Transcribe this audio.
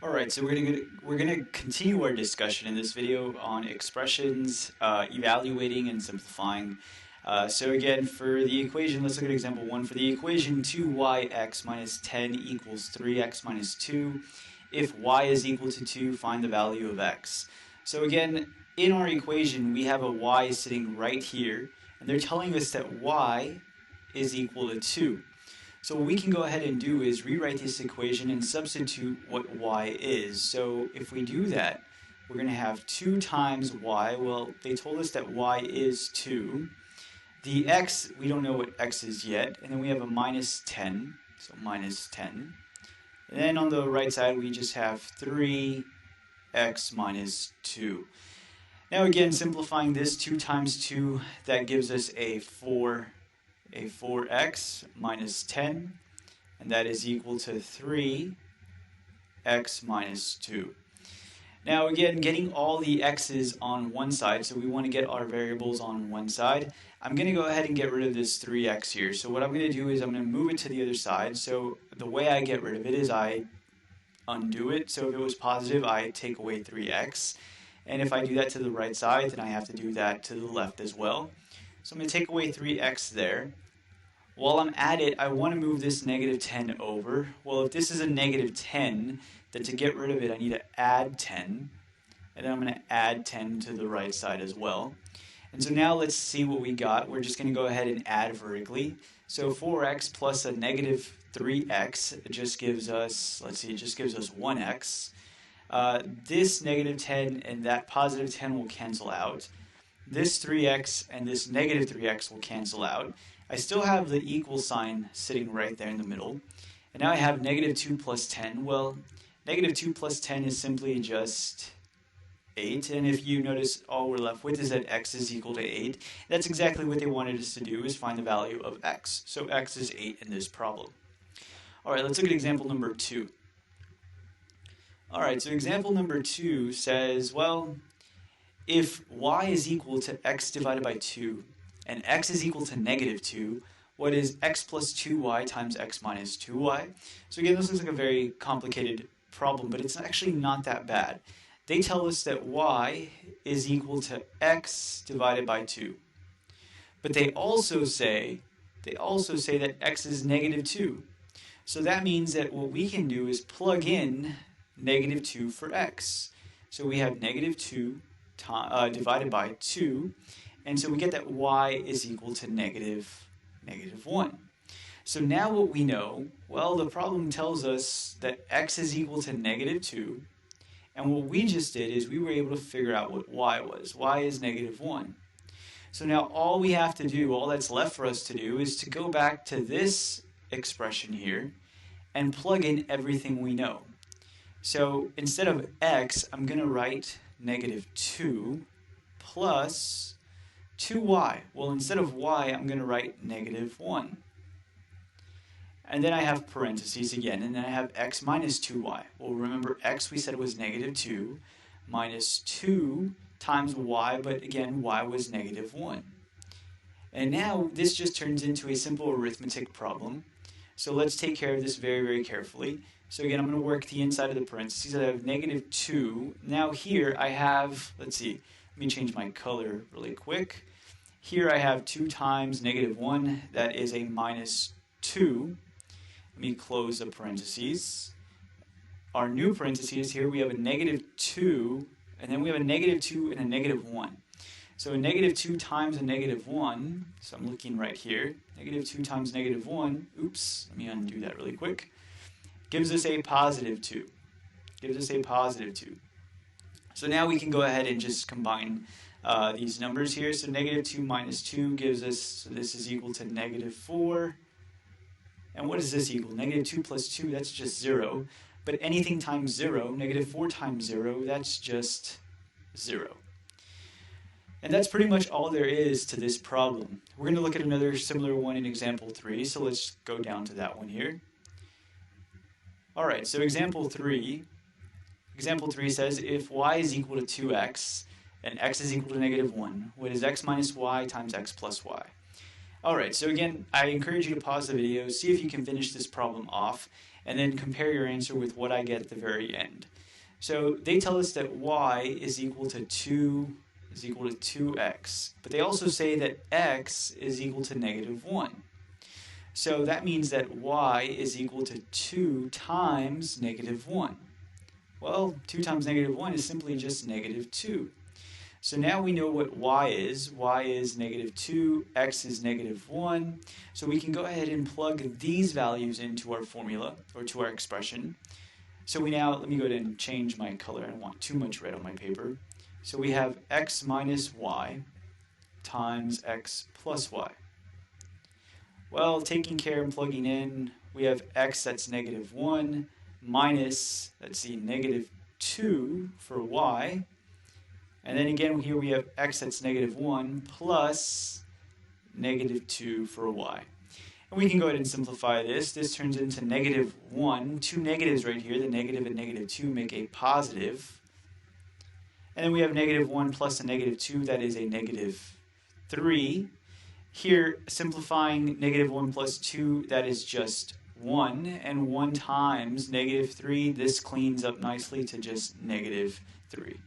All right, so we're gonna continue our discussion in this video on expressions, evaluating and simplifying. So again, for the equation, let's look at example one. For the equation 2yx minus 10 equals 3x minus 2, if y is equal to 2, find the value of x. So again, in our equation, we have a y sitting right here, and they're telling us that y is equal to 2. So what we can go ahead and do is rewrite this equation and substitute what y is. So if we do that, we're going to have 2 times y. Well, they told us that y is 2. The x, we don't know what x is yet. And then we have a minus 10. So minus 10. And then on the right side, we just have 3x minus 2. Now again, simplifying this, 2 times 2, that gives us a 4x minus 10, and that is equal to 3x minus 2. Now again, getting all the x's on one side, so we want to get our variables on one side. I'm going to go ahead and get rid of this 3x here. So what I'm going to do is I'm going to move it to the other side. So the way I get rid of it is I undo it. So if it was positive, I take away 3x. And if I do that to the right side, then I have to do that to the left as well. So I'm going to take away 3x there. While I'm at it, I want to move this negative 10 over. Well, if this is a negative 10, then to get rid of it, I need to add 10. And then I'm going to add 10 to the right side as well. And so now let's see what we got. We're just going to go ahead and add vertically. So 4x plus a negative 3x just gives us, let's see, it just gives us 1x. This negative 10 and that positive 10 will cancel out. This 3x and this negative 3x will cancel out. I still have the equal sign sitting right there in the middle. And now I have negative 2 plus 10. Well, negative 2 plus 10 is simply just 8. And if you notice, all we're left with is that x is equal to 8. That's exactly what they wanted us to do, is find the value of x. So x is 8 in this problem. All right, let's look at example number 2. All right, so example number 2 says, well, if y is equal to x divided by 2 and x is equal to negative 2, what is x plus 2y times x minus 2y? So again, this looks like a very complicated problem, but it's actually not that bad. They tell us that y is equal to x divided by 2. But they also say that x is negative 2. So that means that what we can do is plug in negative 2 for x. So we have negative 2 divided by 2, and so we get that y is equal to negative 1. So now what we know, well, the problem tells us that x is equal to negative 2, and what we just did is we were able to figure out what y was. Y is negative 1. So now all we have to do, all that's left for us to do, is to go back to this expression here and plug in everything we know. So instead of x, I'm going to write negative 2 plus 2y. Well, instead of y, I'm going to write negative 1. And then I have parentheses again, and then I have x minus 2y. Well, remember, x we said was negative 2 minus 2 times y, but again, y was negative 1. And now this just turns into a simple arithmetic problem. So let's take care of this very, very carefully. So again, I'm going to work the inside of the parentheses. I have negative 2. Now here I have, let's see, let me change my color really quick. Here I have 2 times negative 1. That is a minus 2. Let me close the parentheses. Our new parentheses here, we have a negative 2, and then we have a negative 2 and a negative 1. So a negative 2 times a negative 1, so I'm looking right here, negative 2 times negative 1, oops, let me undo that really quick, gives us a positive 2. So now we can go ahead and just combine these numbers here. So negative 2 minus 2 gives us, so this is equal to negative 4. And what is this equal? Negative 2 plus 2, that's just 0. But anything times 0, negative 4 times 0, that's just 0. And that's pretty much all there is to this problem. We're going to look at another similar one in example 3, so let's go down to that one here. Alright, so example 3 says if y is equal to 2x and x is equal to negative 1, what is x minus y times x plus y? Alright, so again, I encourage you to pause the video, see if you can finish this problem off, and then compare your answer with what I get at the very end. So they tell us that y is equal to 2x, but they also say that x is equal to negative 1. So that means that y is equal to 2 times negative 1. Well, 2 times negative 1 is simply just negative 2. So now we know what y is. Y is negative 2, x is negative 1. So we can go ahead and plug these values into our formula, or to our expression. So let me go ahead and change my color. I don't want too much red on my paper. So we have x minus y times x plus y. Well, taking care and plugging in, we have x that's negative 1 minus, negative 2 for y. And then again, here we have x that's negative 1 plus negative 2 for y. And we can go ahead and simplify this. This turns into negative 1. Two negatives right here. The negative and negative 2 make a positive. And then we have negative 1 plus a negative 2. That is a negative 3. Here, simplifying negative 1 plus 2, that is just 1. And 1 times negative 3, this cleans up nicely to just negative 3.